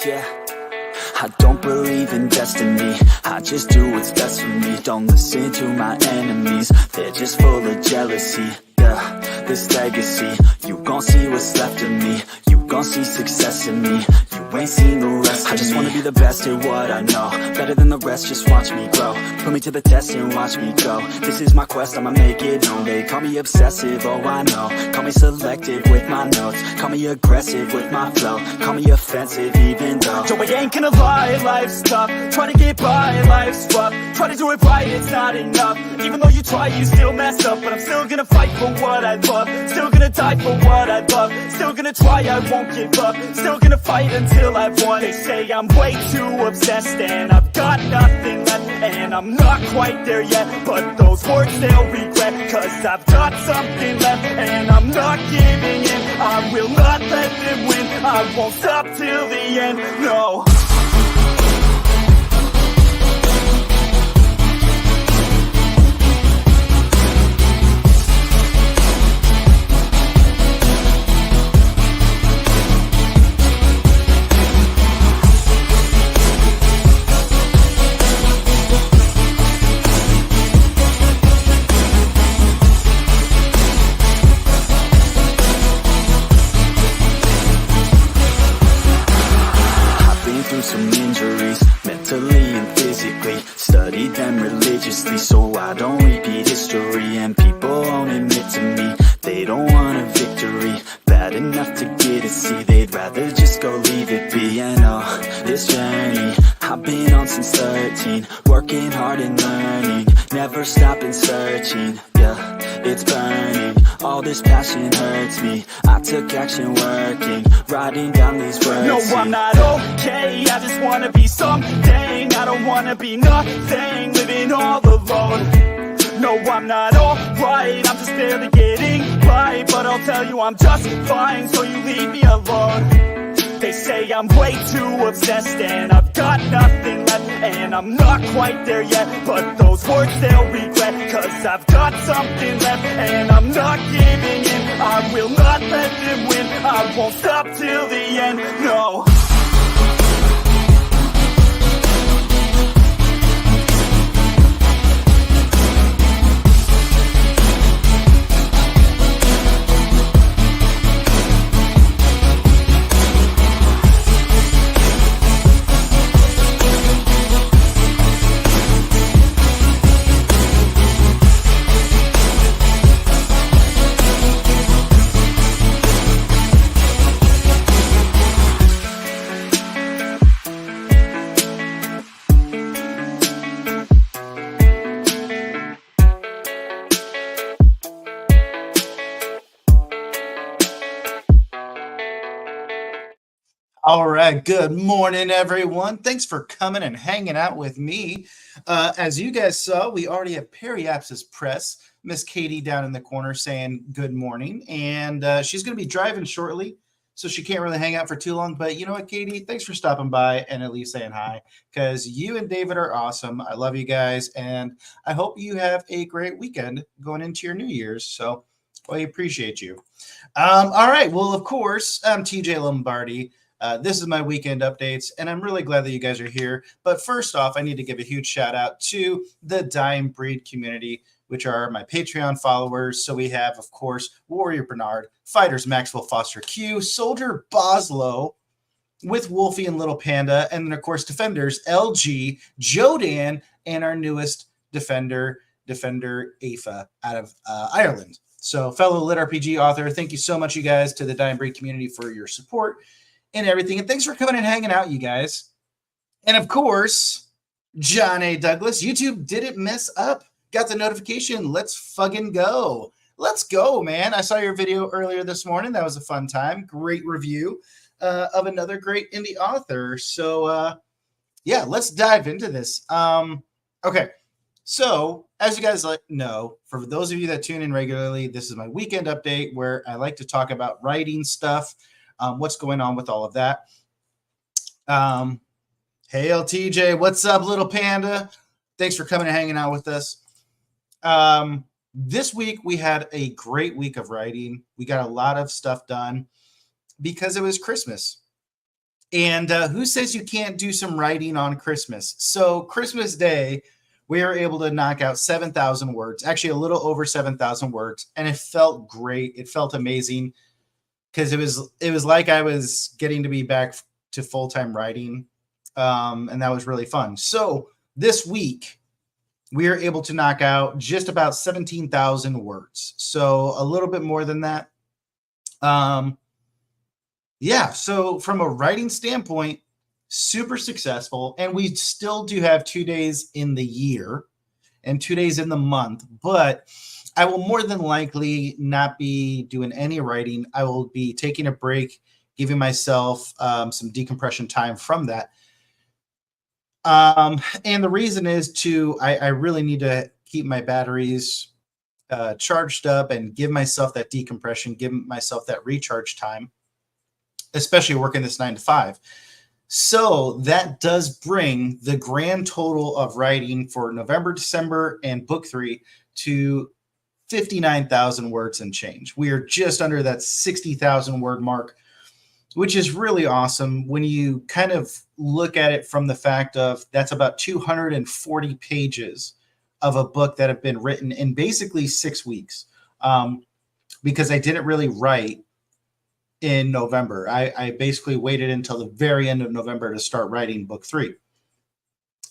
Yeah, I don't believe in destiny, I just do what's best for me. Don't listen to my enemies, they're just full of jealousy. Yeah, this legacy, you gon' see what's left of me. You gon' see success in me, you ain't seen the rest of me. I just wanna be the best at what I know, better than the rest, just watch me grow. Put me to the test and watch me go. This is my quest, I'ma make it known. They call me obsessive, oh I know. Call me selective with my notes, call me aggressive with my flow. Call me offensive even though Joe, I ain't gonna lie, life's tough. Try to get by, life's rough. Try to do it right, it's not enough. Even though you try, you still mess up. But I'm still gonna fight for what I love, still gonna die for what I love, still gonna try, I won't give up, still gonna fight until I've won. They say I'm way too obsessed and I've got nothing left, and I'm not quite there yet, but those words they'll regret, cause I've got something left and I'm not giving in. I will not let them win, I won't stop till the end, no. Some injuries, mentally and physically. Studied them religiously so I don't repeat history. And people won't admit to me they don't want a victory bad enough to get a C. They'd rather just go leave it be. And oh, this journey I've been on since 13, working hard and learning, never stopping searching. Yeah, it's burning, all this passion hurts me. I took action working, writing down these words. No, I'm not okay, I just wanna be something. I don't wanna be nothing, living all alone. No, I'm not alright, I'm just barely getting by. But I'll tell you I'm just fine, so you leave me alone. They say I'm way too obsessed and I've got nothing left, and I'm not quite there yet, but those words they'll regret, cause I've got something left and I'm not giving in. I will not let them win, I won't stop till the end, no. All right. Good morning, everyone. Thanks for coming and hanging out with me. As you guys saw, we already have Periapsis Press, Miss Katie down in the corner saying good morning. And she's going to be driving shortly, so she can't really hang out for too long. But you know what, Katie? Thanks for stopping by and at least saying hi, because you and David are awesome. I love you guys. And I hope you have a great weekend going into your New Year's. So I appreciate you. All right. Well, of course, I'm TJ Lombardi. This is my weekend updates, and I'm really glad that you guys are here. But first off, I need to give a huge shout out to the Dying Breed community, which are my Patreon followers. So we have, of course, Warrior Bernard, Fighters Maxwell Foster Q, Soldier Boslow with Wolfie and Little Panda, and then, of course, Defenders LG, Jodan, and our newest Defender Afa out of Ireland. So fellow Lit RPG author, thank you so much, you guys, to the Dying Breed community for your support and everything. And thanks for coming and hanging out, you guys. And of course, John A. Douglas, YouTube didn't mess up. Got the notification. Let's fucking go. Let's go, man. I saw your video earlier this morning. That was a fun time. Great review of another great indie author. So, yeah, let's dive into this. Okay. So, as you guys know, for those of you that tune in regularly, this is my weekend update where I like to talk about writing stuff. What's going on with all of that. Hey, LTJ, what's up, Little Panda? Thanks for coming and hanging out with us. This week, we had a great week of writing. We got a lot of stuff done because it was Christmas. And who says you can't do some writing on Christmas? So Christmas Day, we were able to knock out 7,000 words, actually a little over 7,000 words, and it felt great. It felt amazing because it was like I was getting to be back to full-time writing, and that was really fun. So this week, we are able to knock out just about 17,000 words. So a little bit more than that. Yeah, so from a writing standpoint, super successful. And we still do have 2 days in the year and 2 days in the month, but I will more than likely not be doing any writing. I will be taking a break, giving myself some decompression time from that. And the reason is I really need to keep my batteries charged up and give myself that decompression, give myself that recharge time, especially working this 9 to 5. So that does bring the grand total of writing for November, December, and book 3 to 59,000 words and change. We are just under that 60,000 word mark, which is really awesome when you kind of look at it from the fact of that's about 240 pages of a book that have been written in basically 6 weeks, because I didn't really write in November. I basically waited until the very end of November to start writing book 3.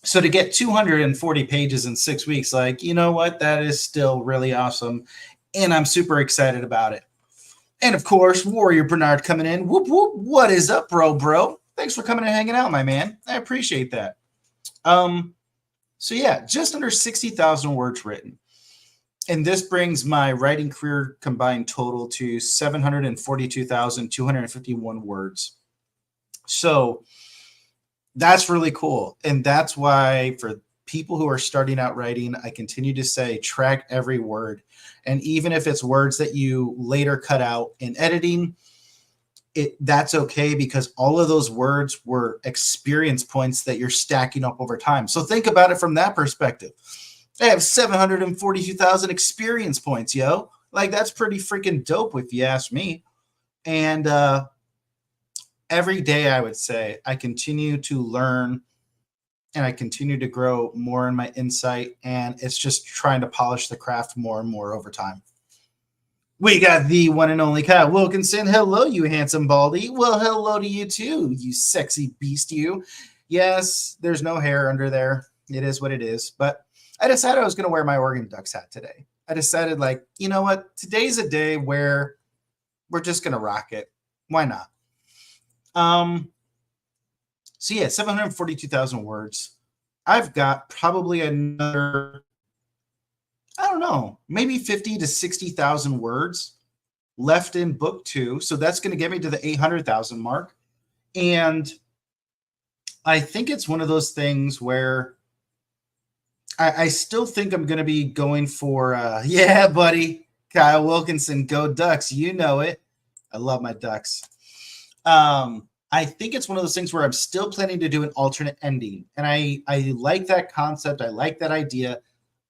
So to get 240 pages in 6 weeks, like, you know what? That is still really awesome. And I'm super excited about it. And of course, Warrior Bernard coming in. Whoop, whoop. What is up, bro? Thanks for coming and hanging out, my man. I appreciate that. So yeah, just under 60,000 words written. And this brings my writing career combined total to 742,251 words. So that's really cool. And that's why for people who are starting out writing, I continue to say track every word. And even if it's words that you later cut out in editing, that's okay, because all of those words were experience points that you're stacking up over time. So think about it from that perspective. I have 742,000 experience points, yo. Like, that's pretty freaking dope if you ask me. And every day, I would say, I continue to learn and I continue to grow more in my insight. And it's just trying to polish the craft more and more over time. We got the one and only Kyle Wilkinson. Hello, you handsome baldy. Well, hello to you too, you sexy beast, you. Yes, there's no hair under there. It is what it is. But I decided I was going to wear my Oregon Ducks hat today. I decided, like, you know what? Today's a day where we're just going to rock it. Why not? So yeah, 742,000 words. I've got probably another, I don't know, maybe 50 to 60,000 words left in book 2. So that's going to get me to the 800,000 mark. And I think it's one of those things where I still think I'm going to be going for, yeah, buddy, Kyle Wilkinson, go Ducks. You know it. I love my Ducks. I think it's one of those things where I'm still planning to do an alternate ending. And I like that concept. I like that idea.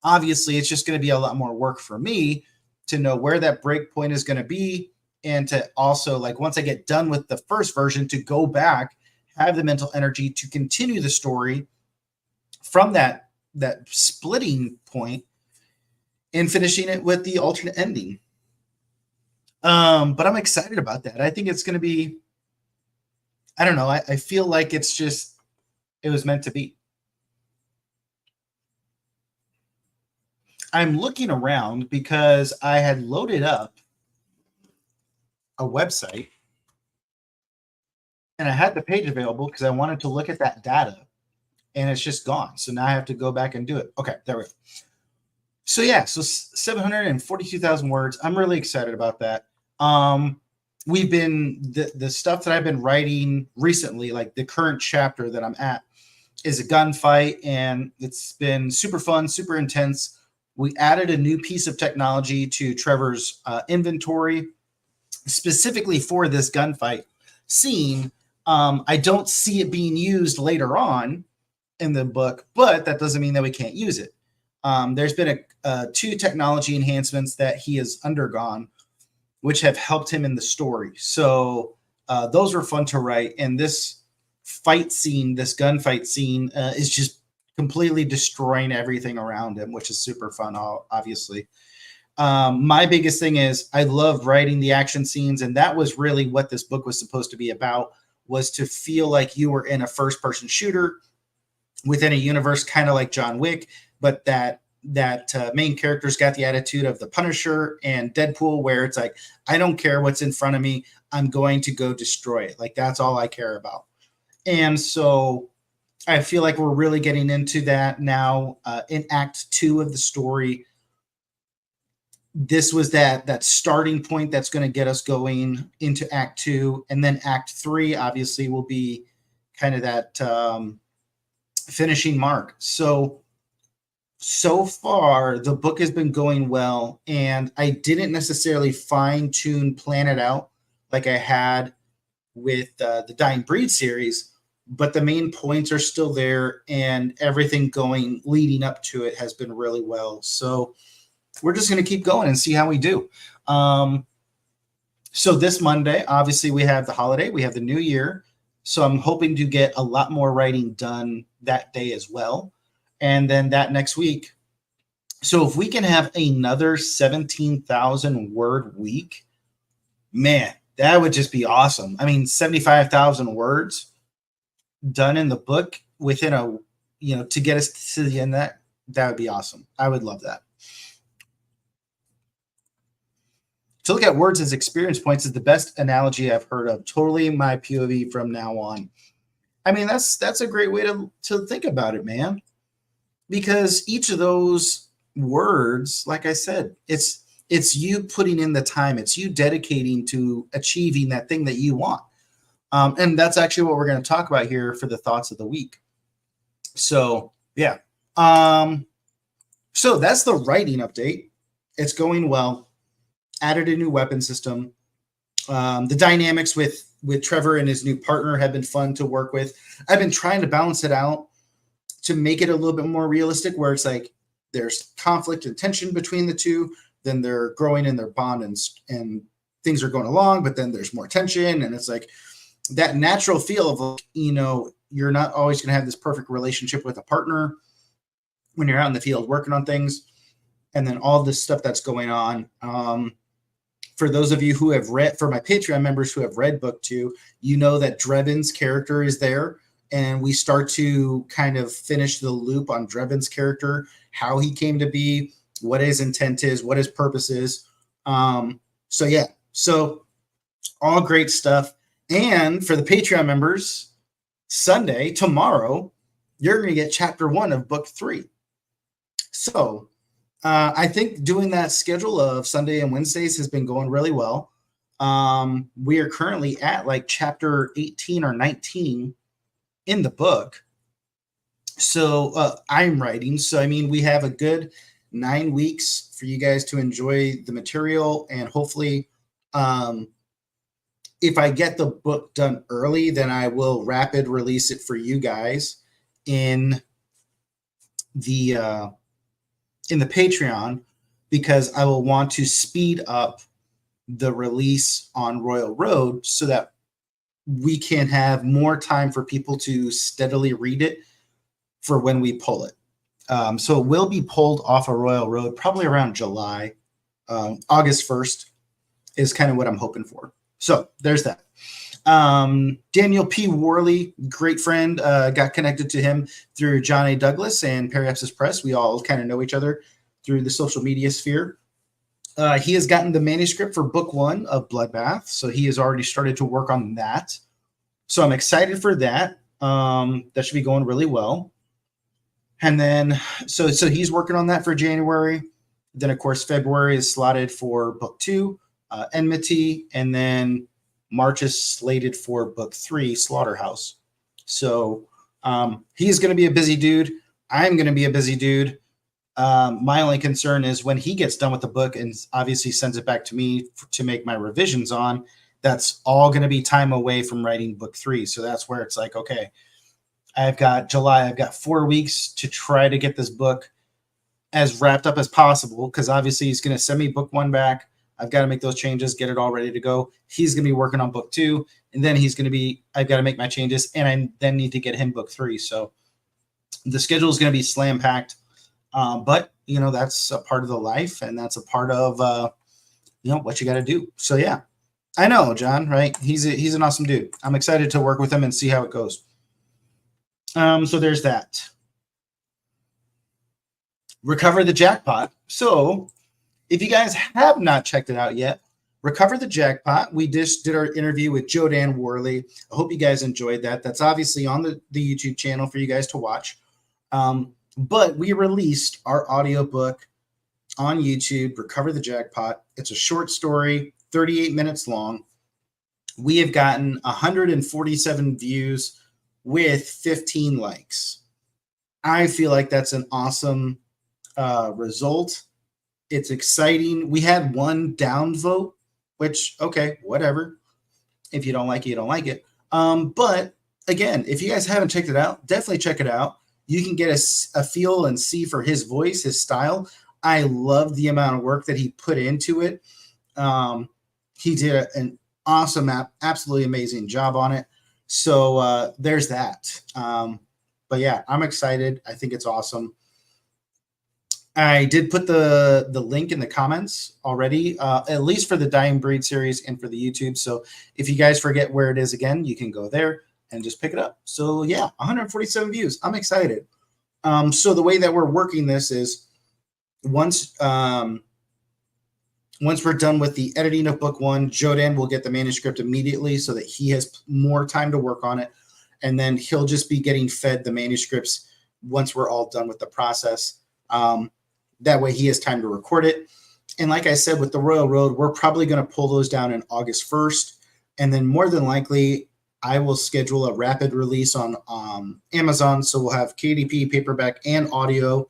Obviously, it's just going to be a lot more work for me to know where that break point is going to be. And to also, like, once I get done with the first version, to go back, have the mental energy to continue the story from that splitting point and finishing it with the alternate ending. But I'm excited about that. I think it's going to be, I don't know. I feel like it was meant to be. I'm looking around because I had loaded up a website and I had the page available because I wanted to look at that data, and it's just gone. So now I have to go back and do it. Okay, there we go. So yeah, so 742,000 words. I'm really excited about that. We've been, the stuff that I've been writing recently, like the current chapter that I'm at, is a gunfight, and it's been super fun, super intense. We added a new piece of technology to Trevor's inventory specifically for this gunfight scene. I don't see it being used later on in the book, but that doesn't mean that we can't use it. There's been two technology enhancements that he has undergone, which have helped him in the story. So those were fun to write. And this fight scene, this gunfight scene, is just completely destroying everything around him, which is super fun, obviously. My biggest thing is I love writing the action scenes, and that was really what this book was supposed to be about, was to feel like you were in a first-person shooter within a universe kind of like John Wick, but that main character's got the attitude of the Punisher and Deadpool, where it's like, I don't care what's in front of me, I'm going to go destroy it. Like, that's all I care about. And so I feel like we're really getting into that now in Act 2 of the story. This was that starting point that's going to get us going into Act 2. And then Act 3, obviously, will be kind of that finishing mark. So far, the book has been going well, and I didn't necessarily fine-tune, plan it out like I had with the Dying Breed series, but the main points are still there, and everything going leading up to it has been really well. So we're just going to keep going and see how we do. So this Monday, obviously, we have the holiday, we have the new year. So I'm hoping to get a lot more writing done that day as well. And then that next week. So if we can have another 17,000 word week, man, that would just be awesome. I mean, 75,000 words done in the book within to get us to the end of that would be awesome. I would love that. To look at words as experience points is the best analogy I've heard of. Totally my POV from now on. I mean, that's a great way to think about it, man. Because each of those words, like I said, it's you putting in the time. It's you dedicating to achieving that thing that you want. And that's actually what we're going to talk about here for the thoughts of the week. So, yeah. So that's the writing update. It's going well. Added a new weapon system. The dynamics with Trevor and his new partner have been fun to work with. I've been trying to balance it out to make it a little bit more realistic, where it's like there's conflict and tension between the two, then they're growing in their bond and things are going along, but then there's more tension, and it's like that natural feel of, you're not always going to have this perfect relationship with a partner when you're out in the field working on things, and then all this stuff that's going on. For those of you who have read, for my Patreon members who have read book 2, you know that Drevin's character is there, and we start to kind of finish the loop on Drevin's character, how he came to be, what his intent is, what his purpose is. So all great stuff. And for the Patreon members, Sunday, tomorrow, you're going to get chapter 1 of book 3. So I think doing that schedule of Sunday and Wednesdays has been going really well. We are currently at like chapter 18 or 19 in the book. So I'm writing. So, I mean, we have a good 9 weeks for you guys to enjoy the material. And hopefully, if I get the book done early, then I will rapid release it for you guys in the Patreon, because I will want to speed up the release on Royal Road so that we can have more time for people to steadily read it for when we pull it. So it will be pulled off of Royal Road probably around July. August 1st is kind of what I'm hoping for. So there's that. Daniel P. Worley, great friend, got connected to him through John A. Douglas and Periapsis Press. We all kind of know each other through the social media sphere. He has gotten the manuscript for book 1 of Bloodbath, so he has already started to work on that. So I'm excited for that. That should be going really well. And then, so he's working on that for January. Then, of course, February is slotted for book 2, Enmity, and then March is slated for book 3, Slaughterhouse. So he's going to be a busy dude. I'm going to be a busy dude. My only concern is when he gets done with the book and obviously sends it back to me to make my revisions on, that's all going to be time away from writing book 3. So that's where it's like, okay, I've got July, I've got 4 weeks to try to get this book as wrapped up as possible, because obviously he's going to send me book 1 back. I've got to make those changes, get it all ready to go. He's going to be working on book 2, and then I've got to make my changes, and I then need to get him book 3. So the schedule is going to be slam packed. But that's a part of the life, and that's a part of what you got to do. So yeah, I know John, right? He's an awesome dude. I'm excited to work with him and see how it goes. So there's that. Recover the Jackpot. So if you guys have not checked it out yet, Recover the Jackpot. We just did our interview with Jodan Worley. I hope you guys enjoyed that. That's obviously on the YouTube channel for you guys to watch. But we released our audiobook on YouTube, Recover the Jackpot. It's a short story, 38 minutes long. We have gotten 147 views with 15 likes. I feel like that's an awesome result. It's exciting. We had one down vote, which, okay, whatever. If you don't like it, you don't like it. But again, if you guys haven't checked it out, definitely check it out. You can get a feel and see for his voice, his style. I love the amount of work that he put into it. He did an awesome, absolutely amazing job on it. So there's that. But yeah, I'm excited. I think it's awesome. I did put the link in the comments already, at least for the Dying Breed series and for the YouTube. So if you guys forget where it is again, you can go there and just pick it up. So yeah, 147 views. I'm excited. So the way that we're working this is once we're done with the editing of book 1, Jodan will get the manuscript immediately so that he has more time to work on it. And then he'll just be getting fed the manuscripts once we're all done with the process. That way he has time to record it. And like I said, with the Royal Road, we're probably going to pull those down in August 1st. And then more than likely, I will schedule a rapid release on Amazon. So we'll have KDP, paperback, and audio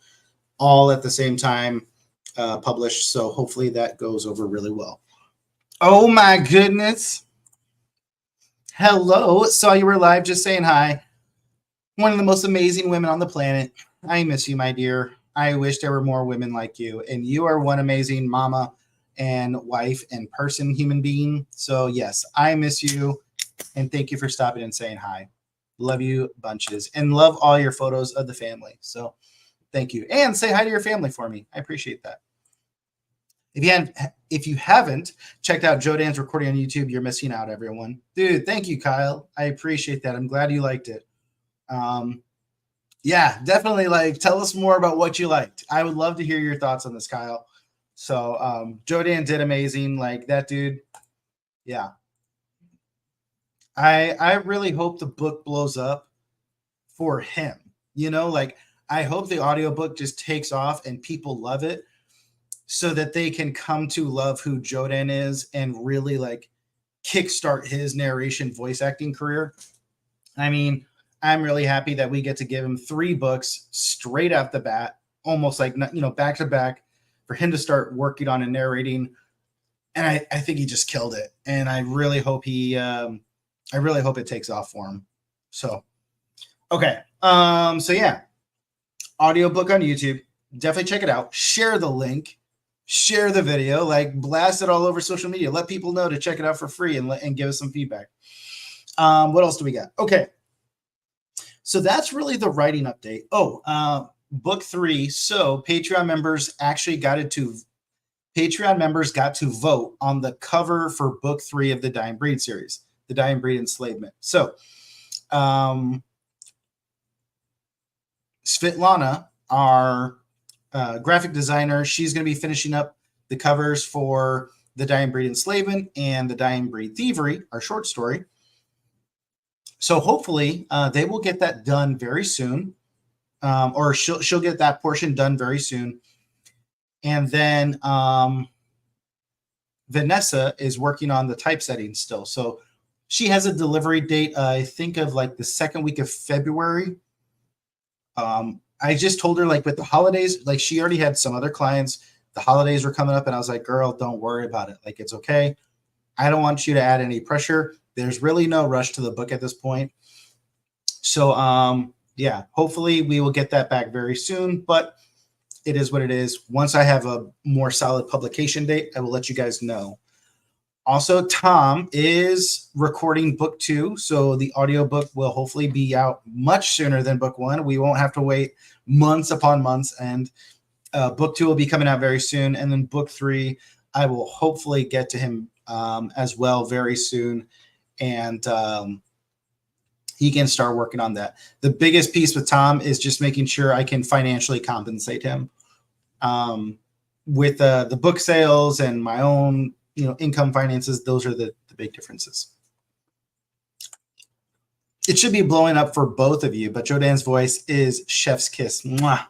all at the same time published. So hopefully that goes over really well. Oh my goodness. Hello. Saw you were live, just saying hi. One of the most amazing women on the planet. I miss you, my dear. I wish there were more women like you. And you are one amazing mama and wife and person, human being. So yes, I miss you. And thank you for stopping and saying hi. Love you bunches and love all your photos of the family. So thank you. And say hi to your family for me. I appreciate that. If you haven't checked out Jodan's recording on YouTube, you're missing out, everyone. Dude, thank you, Kyle. I appreciate that. I'm glad you liked it. Yeah, definitely tell us more about what you liked. I would love to hear your thoughts on this, Kyle. So Jodan did amazing. That dude. Yeah. I really hope the book blows up for him. I hope the audiobook just takes off and people love it so that they can come to love who Jodan is and really kickstart his narration voice acting career. I mean, I'm really happy that we get to give him 3 books straight off the bat, almost back to back, for him to start working on and narrating. And I think he just killed it. And I really hope it takes off for him. So, okay. So yeah, audiobook on YouTube. Definitely check it out. Share the link. Share the video. Blast it all over social media. Let people know to check it out for free and give us some feedback. What else do we got? Okay. So that's really the writing update. Book 3. So Patreon members got to vote on the cover for book 3 of the Dying Breed series, the Dying Breed Enslavement. So Svetlana, our graphic designer, she's going to be finishing up the covers for the Dying Breed Enslavement and the Dying Breed Thievery, our short story. So hopefully they will get that done very soon, or she'll get that portion done very soon. And then Vanessa is working on the typesetting still. So she has a delivery date, I think of the second week of February. I just told her with the holidays, she already had some other clients. The holidays were coming up and I was like, girl, don't worry about it. It's okay. I don't want you to add any pressure. There's really no rush to the book at this point. So, yeah, hopefully we will get that back very soon. But it is what it is. Once I have a more solid publication date, I will let you guys know. Also, Tom is recording book 2, so the audiobook will hopefully be out much sooner than book 1. We won't have to wait months upon months, and book 2 will be coming out very soon. And then book 3, I will hopefully get to him as well very soon, and he can start working on that. The biggest piece with Tom is just making sure I can financially compensate him with the book sales and my own income finances. Those are the big differences. It should be blowing up for both of you, but Jodan's voice is chef's kiss. Mwah.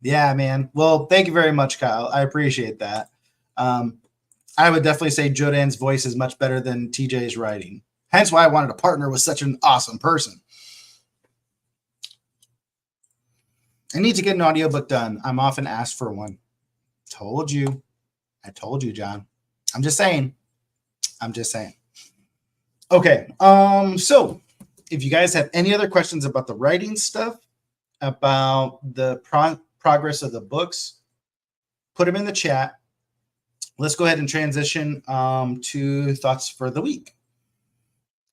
Yeah, man. Well, thank you very much, Kyle. I appreciate that. I would definitely say Jodan's voice is much better than TJ's writing. Hence why I wanted to partner with such an awesome person. I need to get an audiobook done. I'm often asked for one. Told you. I told you, John. I'm just saying. Okay. So if you guys have any other questions about the writing stuff, about the progress of the books, put them in the chat. Let's go ahead and transition to thoughts for the week.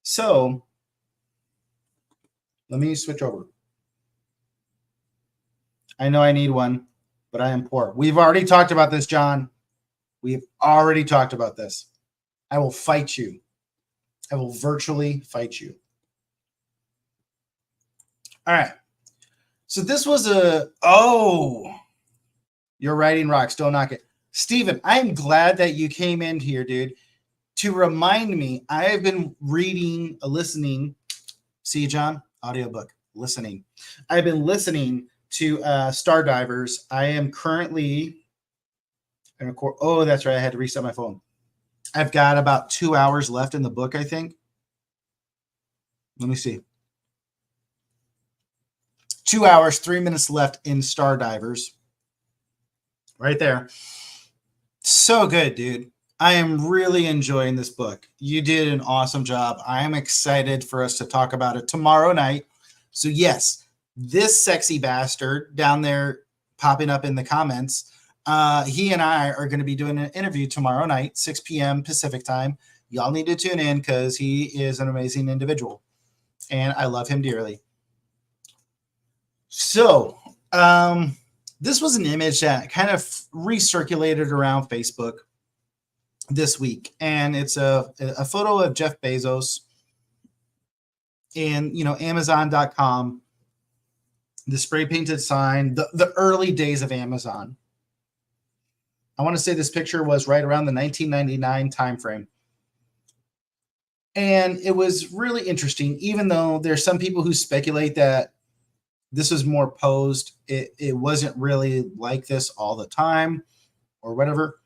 So let me switch over. I know I need one, but I am poor. We've already talked about this, John. We've already talked about this. I will fight you. I will virtually fight you. All right. So this was you're writing rocks. Don't knock it. Steven, I am glad that you came in here, dude, to remind me. I have been listening. See, John, audiobook, listening. I've been listening to Star Divers. I am currently, that's right. I had to reset my phone. I've got about 2 hours left in the book, I think. Let me see. 2 hours, 3 minutes left in Star Divers. Right there. So good, dude. I am really enjoying this book. You did an awesome job. I am excited for us to talk about it tomorrow night. So yes, this sexy bastard down there popping up in the comments, he and I are going to be doing an interview tomorrow night, 6 p.m. Pacific time. Y'all need to tune in because he is an amazing individual, and I love him dearly. So this was an image that kind of recirculated around Facebook this week, and it's a photo of Jeff Bezos and Amazon.com, the spray painted sign, the early days of Amazon. I want to say this picture was right around the 1999 timeframe. And it was really interesting, even though there's some people who speculate that this was more posed. It wasn't really like this all the time or whatever.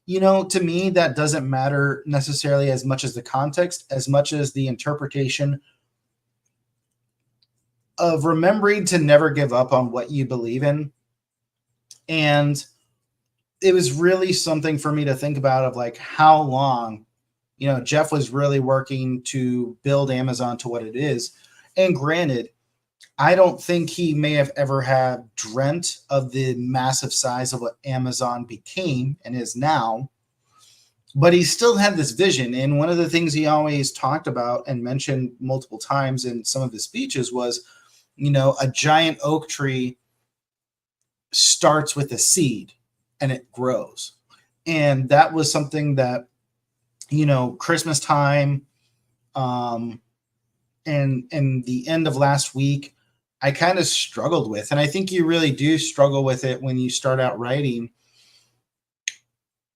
To me, that doesn't matter necessarily as much as the context, as much as the interpretation of remembering to never give up on what you believe in. And it was really something for me to think about of like how long, Jeff was really working to build Amazon to what it is. And granted, I don't think he may have ever had dreamt of the massive size of what Amazon became and is now, but he still had this vision. And one of the things he always talked about and mentioned multiple times in some of his speeches was, a giant oak tree starts with a seed and it grows. And that was something that, Christmas time and the end of last week, I kind of struggled with. And I think you really do struggle with it when you start out writing,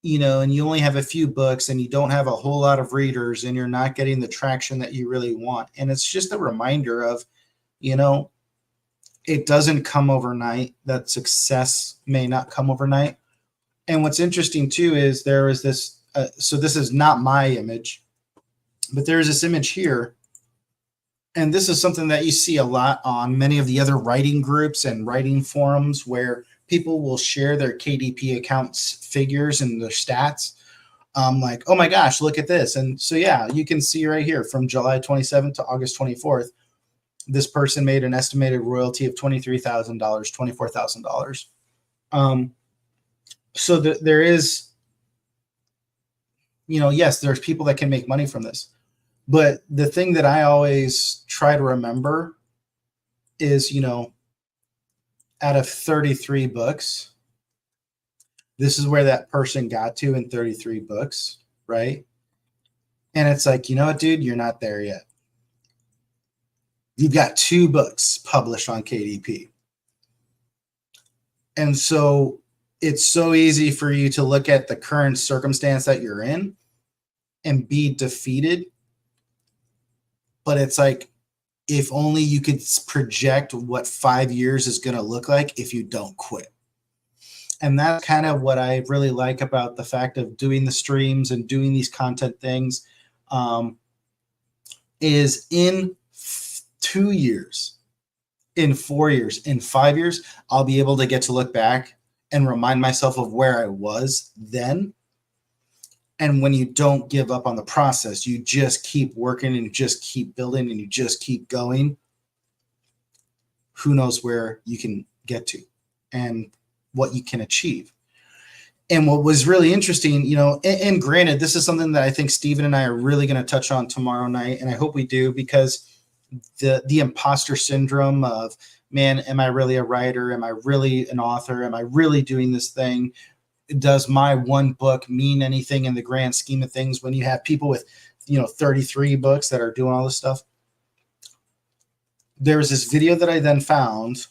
and you only have a few books and you don't have a whole lot of readers and you're not getting the traction that you really want. And it's just a reminder of, it doesn't come overnight, that success may not come overnight. And what's interesting too is there is this, so this is not my image, but there's this image here. And this is something that you see a lot on many of the other writing groups and writing forums where people will share their KDP accounts figures and their stats. Like, oh my gosh, look at this. And so, yeah, you can see right here from July 27th to August 24th, this person made an estimated royalty of $23,000, $24,000. So there is, yes, there's people that can make money from this. But the thing that I always try to remember is, out of 33 books, this is where that person got to in 33 books, right? And it's like, you know what, dude, you're not there yet. You've got 2 books published on KDP. And so it's so easy for you to look at the current circumstance that you're in and be defeated. But it's like, if only you could project what 5 years is going to look like if you don't quit. And that's kind of what I really like about the fact of doing the streams and doing these content things, is in 2 years, in 4 years, in 5 years, I'll be able to get to look back and remind myself of where I was then. And when you don't give up on the process, you just keep working and you just keep building and you just keep going, who knows where you can get to and what you can achieve. And what was really interesting, and granted, this is something that I think Steven and I are really going to touch on tomorrow night, and I hope we do, because the imposter syndrome of, man, am I really a writer? Am I really an author? Am I really doing this thing? Does my one book mean anything in the grand scheme of things when you have people with, 33 books that are doing all this stuff? There was this video that I then found,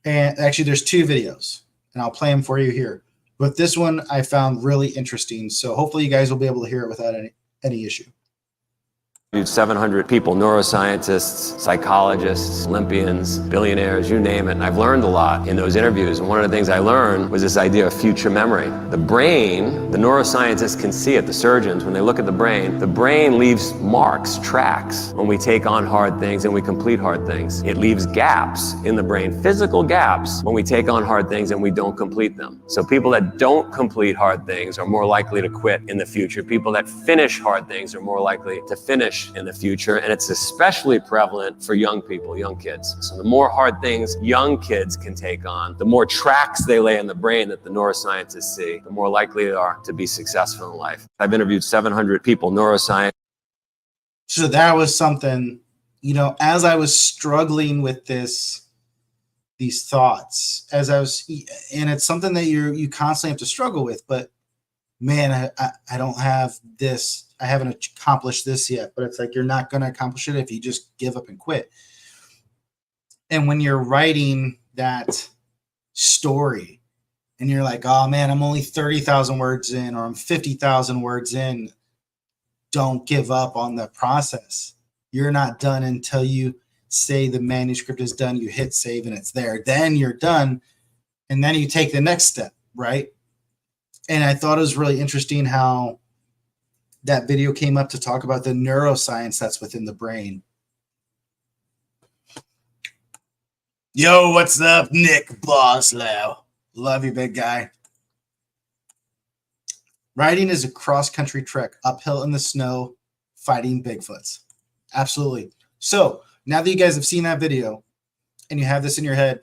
and actually there's 2 videos, and I'll play them for you here. But this one I found really interesting, so hopefully you guys will be able to hear it without any issue. 700 people, neuroscientists, psychologists, Olympians, billionaires, you name it. And I've learned a lot in those interviews. And one of the things I learned was this idea of future memory. The brain, the neuroscientists can see it, the surgeons, when they look at the brain leaves marks, tracks, when we take on hard things and we complete hard things. It leaves gaps in the brain, physical gaps, when we take on hard things and we don't complete them. So people that don't complete hard things are more likely to quit in the future. People that finish hard things are more likely to finish in the future, and it's especially prevalent for young people, young kids. So the more hard things young kids can take on, the more tracks they lay in the brain that the neuroscientists see, the more likely they are to be successful in life. I've interviewed 700 people, neuroscience. So that was something, as I was struggling with these thoughts, and it's something that you constantly have to struggle with, but man, I don't have this. I haven't accomplished this yet, but it's like, you're not going to accomplish it if you just give up and quit. And when you're writing that story and you're like, oh man, I'm only 30,000 words in, or I'm 50,000 words in, don't give up on the process. You're not done until you say the manuscript is done, you hit save and it's there. Then you're done. And then you take the next step, right? And I thought it was really interesting how that video came up to talk about the neuroscience that's within the brain. Yo, what's up, Nick Boslow? Love you, big guy. Riding is a cross-country trek, uphill in the snow, fighting Bigfoots. Absolutely. So now that you guys have seen that video and you have this in your head,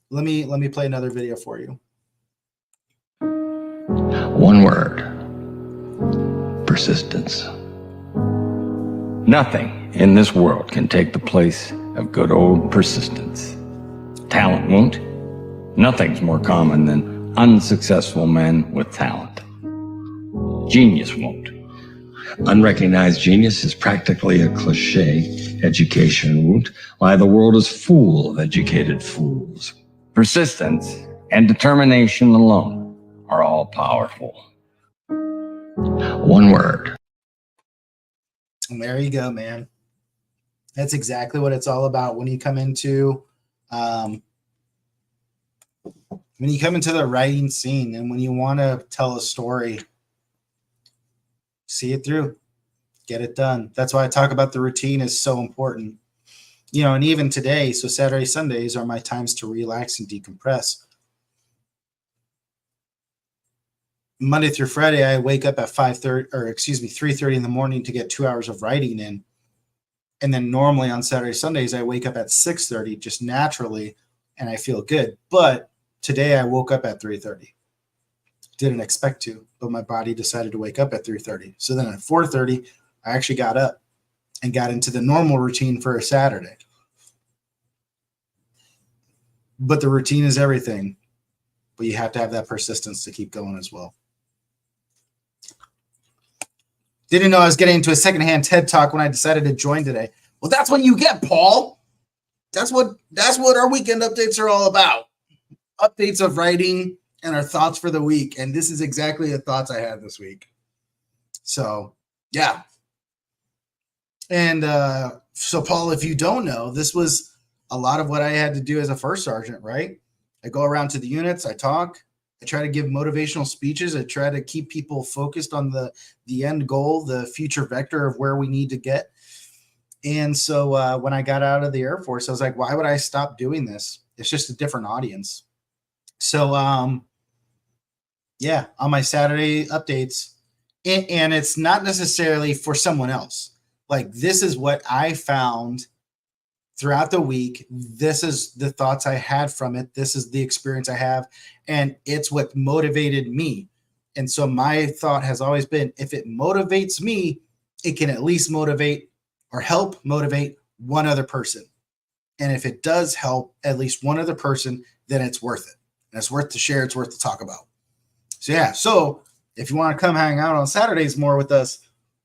let me play another video for you. One word. Persistence. Nothing in this world can take the place of good old persistence. Talent won't. Nothing's more common than unsuccessful men with talent. Genius won't. Unrecognized genius is practically a cliche. Education won't. Why, the world is full of educated fools. Persistence and determination alone are all powerful. One word. And there you go, man. That's exactly what it's all about when you come into the writing scene, and when you want to tell a story, see it through, get it done. That's why I talk about the routine is so important. And even today, so Saturday, Sundays are my times to relax and decompress. Monday through Friday, I wake up at 3:30 in the morning to get 2 hours of writing in. And then normally on Saturday, Sundays, I wake up at 6:30 just naturally and I feel good. But today I woke up at 3:30. Didn't expect to, but my body decided to wake up at 3:30. So then at 4:30, I actually got up and got into the normal routine for a Saturday. But the routine is everything. But you have to have that persistence to keep going as well. Didn't know I was getting into a secondhand TED Talk when I decided to join today. Well, that's what you get, Paul. That's what our weekend updates are all about. Updates of writing and our thoughts for the week. And this is exactly the thoughts I had this week. So, yeah. And so, Paul, if you don't know, this was a lot of what I had to do as a first sergeant, right? I go around to the units, I talk, I try to give motivational speeches, I try to keep people focused on the end goal, the future vector of where we need to get. And so when I got out of the Air Force, I was like, why would I stop doing this? It's just a different audience. So, yeah, on my Saturday updates, and it's not necessarily for someone else. Like, this is what I found throughout the week. This is the thoughts I had from it. This is the experience I have, and it's what motivated me. And so my thought has always been, if it motivates me, it can at least motivate or help motivate one other person. And if it does help at least one other person, then it's worth it. And it's worth to share. It's worth to talk about. So, yeah. So if you want to come hang out on Saturdays more with us,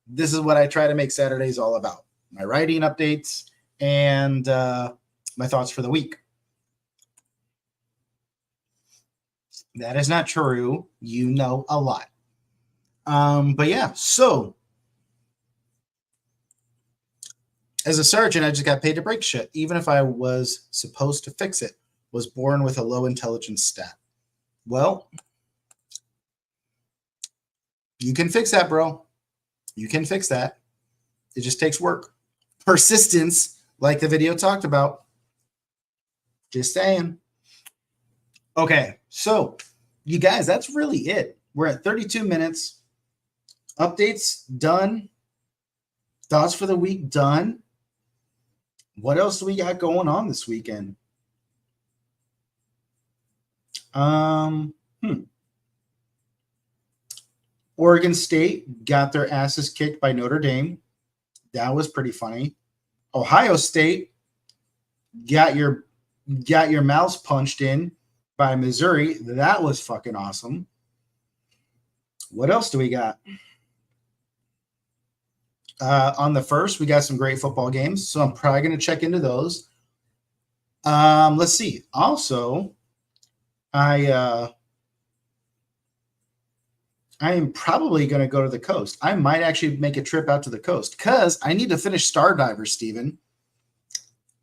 this is what I try to make Saturdays all about. My writing updates and my thoughts for the week. That is not true. You know a lot. But yeah, so as a sergeant, I just got paid to break shit, even if I was supposed to fix it, was born with a low intelligence stat. Well, you can fix that, bro. You can fix that. It just takes work. Persistence, like the video talked about. Just saying. Okay, so you guys, that's really it. We're at 32 minutes. Updates done. Thoughts for the week done. What else do we got going on this weekend? Oregon State got their asses kicked by Notre Dame. That was pretty funny. Ohio State got your mouths punched in by Missouri. That was fucking awesome. What else do we got? On the first, we got some great football games, so I'm probably going to check into those. Let's see. Also, I am probably going to go to the coast. I might actually make a trip out to the coast because I need to finish Star Divers, Steven.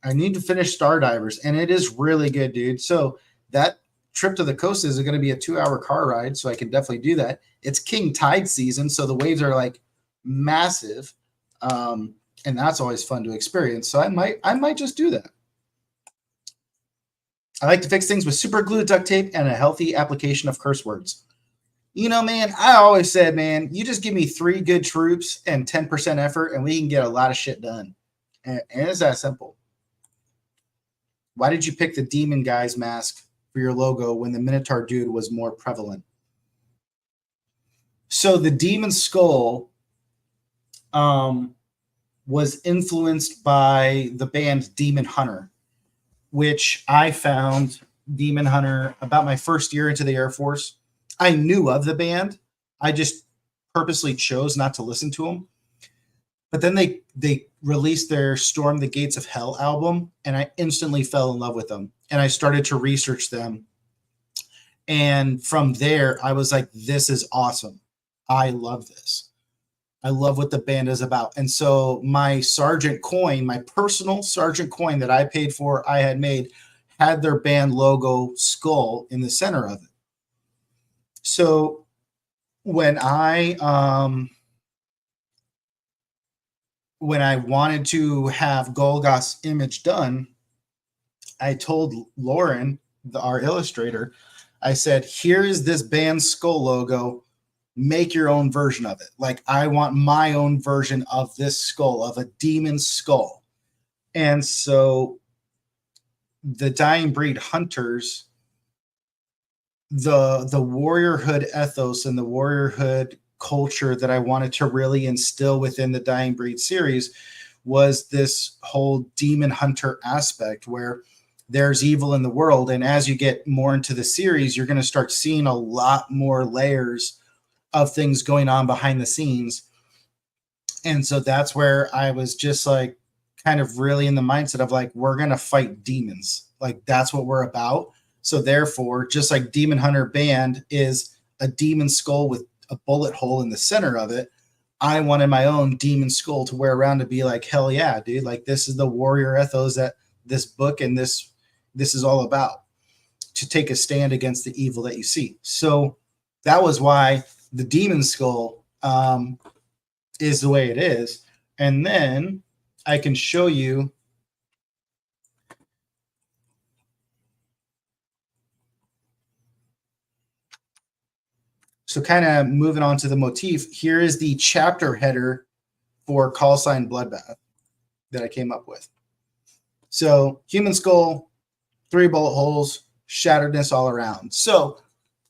I need to finish Star Divers, and it is really good, dude. So that trip to the coast is going to be a 2-hour car ride, so I can definitely do that. It's king tide season, so the waves are like massive, and that's always fun to experience. So I might just do that. I like to fix things with super glue, duct tape, and a healthy application of curse words. You know, man, I always said, man, you just give me 3 good troops and 10% effort, and we can get a lot of shit done. And it's that simple. Why did you pick the Demon Guy's mask for your logo when the Minotaur dude was more prevalent? So the Demon Skull was influenced by the band Demon Hunter, which I found Demon Hunter about my first year into the Air Force. I knew of the band. I just purposely chose not to listen to them. But then they released their Storm the Gates of Hell album, and I instantly fell in love with them. And I started to research them. And from there, I was like, this is awesome. I love this. I love what the band is about. And so my Sergeant coin, my personal Sergeant coin that I paid for, I had made, had their band logo skull in the center of it. So when I wanted to have Golgoth's image done, I told Lauren, our illustrator, I said, here is this band skull logo. Make your own version of it. Like, I want my own version of this skull, of a demon skull. And so the Dying Breed hunters, the warriorhood ethos and the warriorhood culture that I wanted to really instill within the Dying Breed series was this whole demon hunter aspect where there's evil in the world. And as you get more into the series, you're going to start seeing a lot more layers of things going on behind the scenes. And so that's where I was just like kind of really in the mindset of like, we're going to fight demons. Like that's what we're about. So therefore, just like Demon Hunter Band is a demon skull with a bullet hole in the center of it, I wanted my own demon skull to wear around to be like, hell yeah, dude. Like this is the warrior ethos that this book and this is all about, to take a stand against the evil that you see. So that was why the demon skull is the way it is. And then I can show you so kind of moving on to the motif. Here is the chapter header for Call Sign Bloodbath that I came up with. So human skull, 3 bullet holes, shatteredness all around. So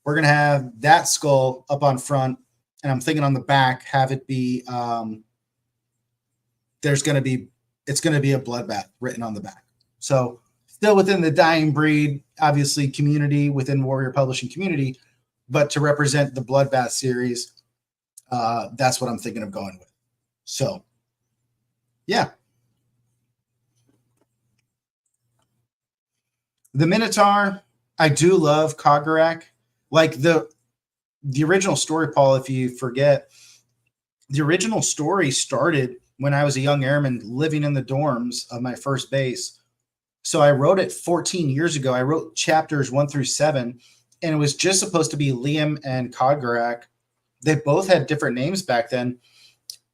we're going to have that skull up on front, and I'm thinking on the back, have it be, it's going to be a bloodbath written on the back. So still within the Dying Breed, obviously community within Warrior Publishing community, but to represent the Bloodbath series, that's what I'm thinking of going with. So, yeah. The Minotaur, I do love Kagarak. Like the original story, Paul, if you forget, the original story started when I was a young airman living in the dorms of my first base. So I wrote it 14 years ago. I wrote chapters 1 through 7. And it was just supposed to be Liam and Kagarak. They both had different names back then.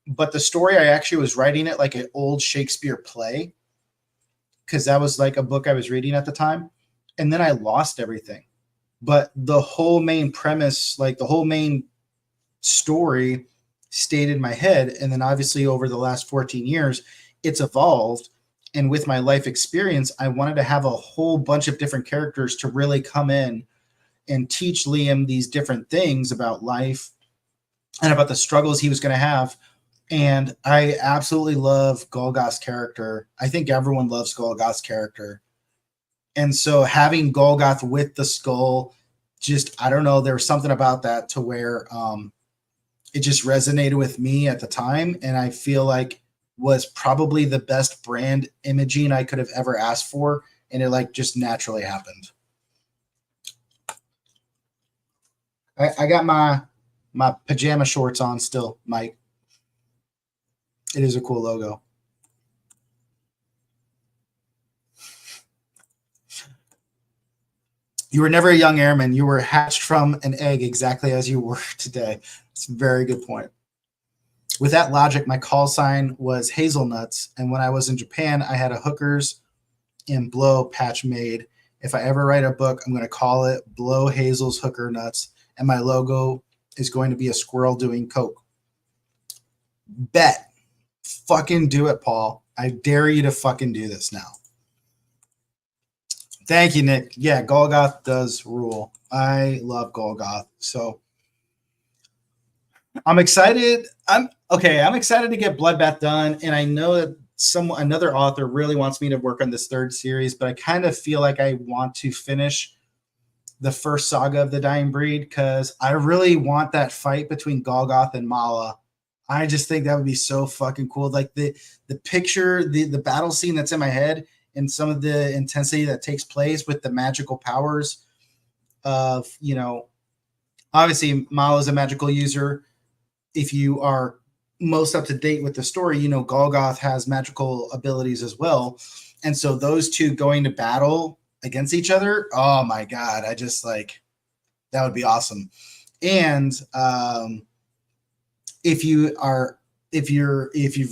But the story, I actually was writing it like an old Shakespeare play, because that was like a book I was reading at the time. And then I lost everything. But the whole main premise, like the whole main story stayed in my head. And then obviously over the last 14 years, it's evolved. And with my life experience, I wanted to have a whole bunch of different characters to really come in and teach Liam these different things about life and about the struggles he was going to have. And I absolutely love Golgoth's character. I think everyone loves Golgoth's character. And so having Golgoth with the skull, just, I don't know, there was something about that to where it just resonated with me at the time. And I feel like was probably the best brand imaging I could have ever asked for. And it like just naturally happened. I got my pajama shorts on still, Mike. It is a cool logo. You were never a young airman. You were hatched from an egg exactly as you were today. It's a very good point. With that logic, my call sign was Hazelnuts. And when I was in Japan, I had a Hookers and Blow patch made. If I ever write a book, I'm going to call it Blow Hazel's Hooker Nuts. And my logo is going to be a squirrel doing coke. Bet. Fucking do it, Paul. I dare you to fucking do this now. Thank you, Nick. Yeah, Golgoth does rule. I love Golgoth. So I'm excited. I'm excited to get Bloodbath done. And I know that another author really wants me to work on this 3rd series, but I kind of feel like I want to finish the first saga of the Dying Breed, because I really want that fight between Golgoth and Mala. I just think that would be so fucking cool. Like the picture, the battle scene that's in my head, and some of the intensity that takes place with the magical powers of, you know, obviously Mala is a magical user. If you are most up to date with the story, you know, Golgoth has magical abilities as well. And so those two going to battle against each other, oh my God, I just like, that would be awesome. And if you've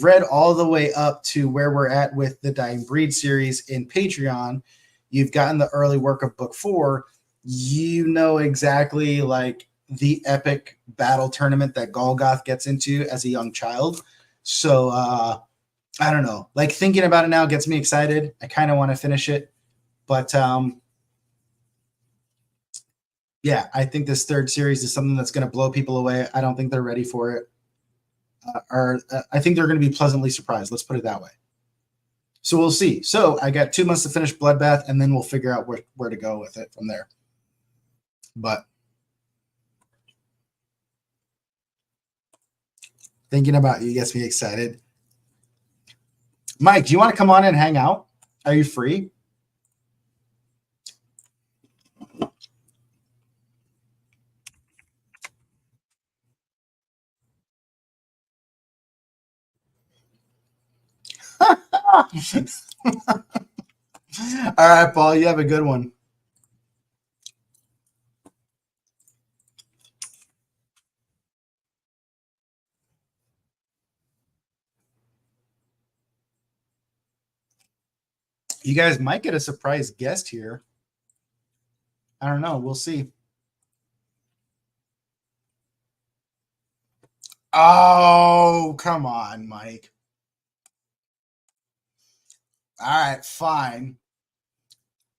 read all the way up to where we're at with the Dying Breed series in Patreon, you've gotten the early work of book 4, you know exactly like the epic battle tournament that Golgoth gets into as a young child. So I don't know, like thinking about it now gets me excited. I kind of want to finish it, But yeah, I think this third series is something that's going to blow people away. I don't think they're ready for it. I think they're going to be pleasantly surprised. Let's put it that way. So we'll see. So I got 2 months to finish Bloodbath, and then we'll figure out where to go with it from there. But thinking about you gets me excited. Mike, do you want to come on and hang out? Are you free? All right, Paul, you have a good one. You guys might get a surprise guest here. I don't know. We'll see. Oh, come on, Mike. All right, fine.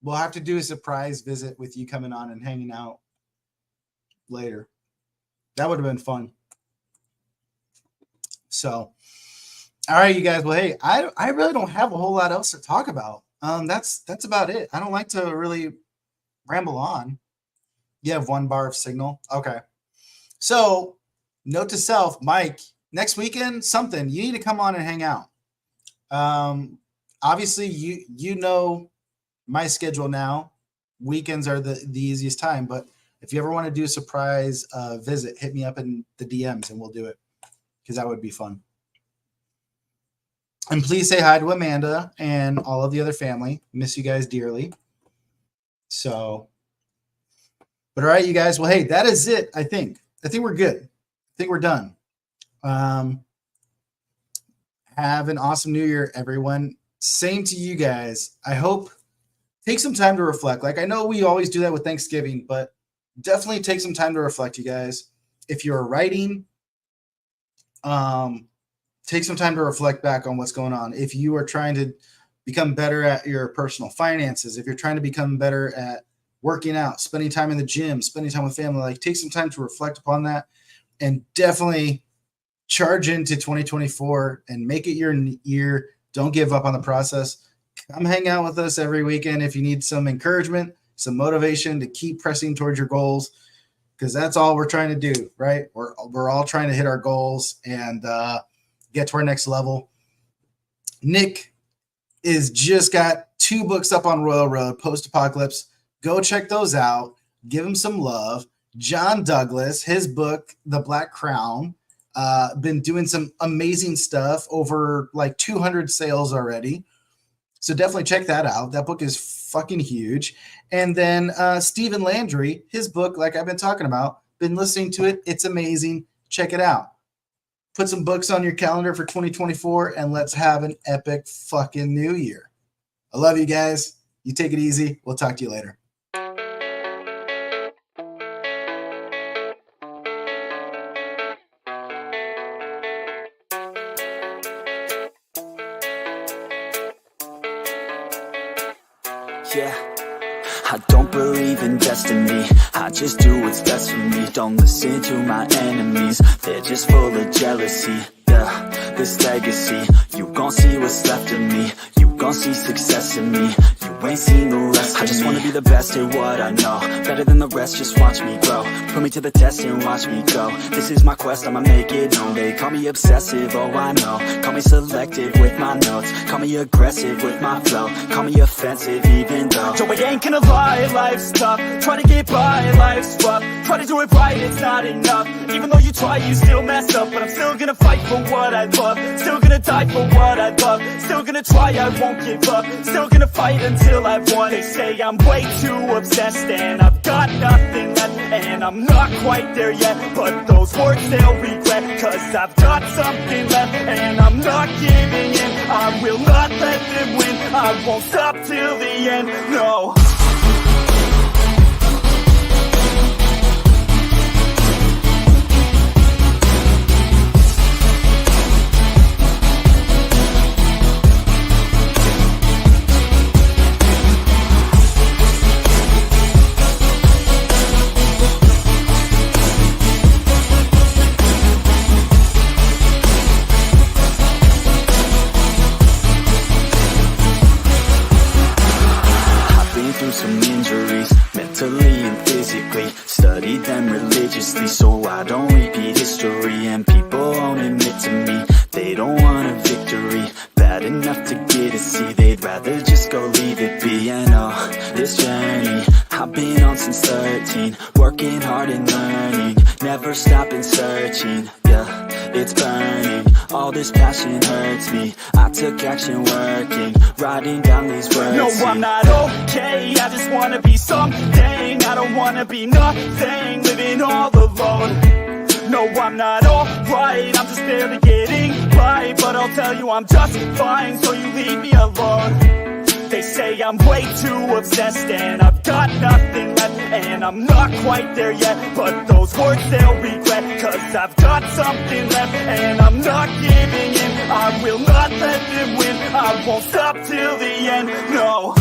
We'll have to do a surprise visit with you coming on and hanging out later. That would have been fun. So, all right, you guys. Well, hey, I really don't have a whole lot else to talk about. That's about it. I don't like to really ramble on. You have 1 bar of signal. Okay. So, note to self, Mike, next weekend, something. You need to come on and hang out. Obviously, you know my schedule now. Weekends are the easiest time, but if you ever want to do a surprise visit, hit me up in the DMs and we'll do it because that would be fun. And please say hi to Amanda and all of the other family. Miss you guys dearly. So, but all right, you guys. Well, hey, that is it. I think we're good. I think we're done. Have an awesome New Year, everyone. Same to you guys. I hope take some time to reflect. Like I know we always do that with Thanksgiving, but definitely take some time to reflect, you guys. If you're writing, take some time to reflect back on what's going on. If you are trying to become better at your personal finances, if you're trying to become better at working out, spending time in the gym, spending time with family, like take some time to reflect upon that and definitely charge into 2024 and make it your year. Don't give up on the process. Come hang out with us every weekend if you need some encouragement, some motivation to keep pressing towards your goals, because that's all we're trying to do, right? We're all trying to hit our goals and get to our next level. Nick is just got 2 books up on Royal Road, Post-Apocalypse. Go check those out. Give him some love. John Douglas, his book, The Black Crown, been doing some amazing stuff, over like 200 sales already. So definitely check that out. That book is fucking huge. And then Stephen Landry, his book, like I've been talking about, been listening to it. It's amazing. Check it out. Put some books on your calendar for 2024 and let's have an epic fucking new year. I love you guys. You take it easy. We'll talk to you later. Yeah, I don't believe in destiny. I just do what's best for me. Don't listen to my enemies, they're just full of jealousy. Yeah, this legacy, you gon' see what's left of me. You gon' see success in me. You ain't seen the rest of me. I just wanna be the best at what I know, better than the rest, just watch me grow. Put me to the test and watch me go. This is my quest, I'ma make it known. They call me obsessive, oh I know. Call me selective with my notes. Call me aggressive with my flow. Call me offensive even though Joe, I ain't gonna lie, life's tough. Try to get by, life's rough. Try to do it right, it's not enough. Even though you try, you still mess up. But I'm still gonna fight for what I love. Still gonna die for what I love. Still gonna try, I won't give up. Still gonna fight until I've won. They say I'm way too obsessed and I've got nothing left, and I'm not quite there yet, but those words they'll regret, cause I've got something left and I'm not giving in. I will not let them win. I won't stop till the end, no. I don't repeat history, and people won't admit to me they don't want a victory bad enough to get a C. They'd rather just go leave it be. And this journey I've been on since 13, working hard and learning, never stopping searching. Yeah, it's burning, all this passion hurts me. I took action working, writing down these words. No, I'm not okay, I just wanna be something. I don't wanna be nothing, living all alone. No, I'm not alright, I'm just barely getting by. But I'll tell you I'm just fine, so you leave me alone. They say I'm way too obsessed and I've got nothing left, and I'm not quite there yet, but those words they'll regret, cause I've got something left and I'm not giving in. I will not let them win, I won't stop till the end, no.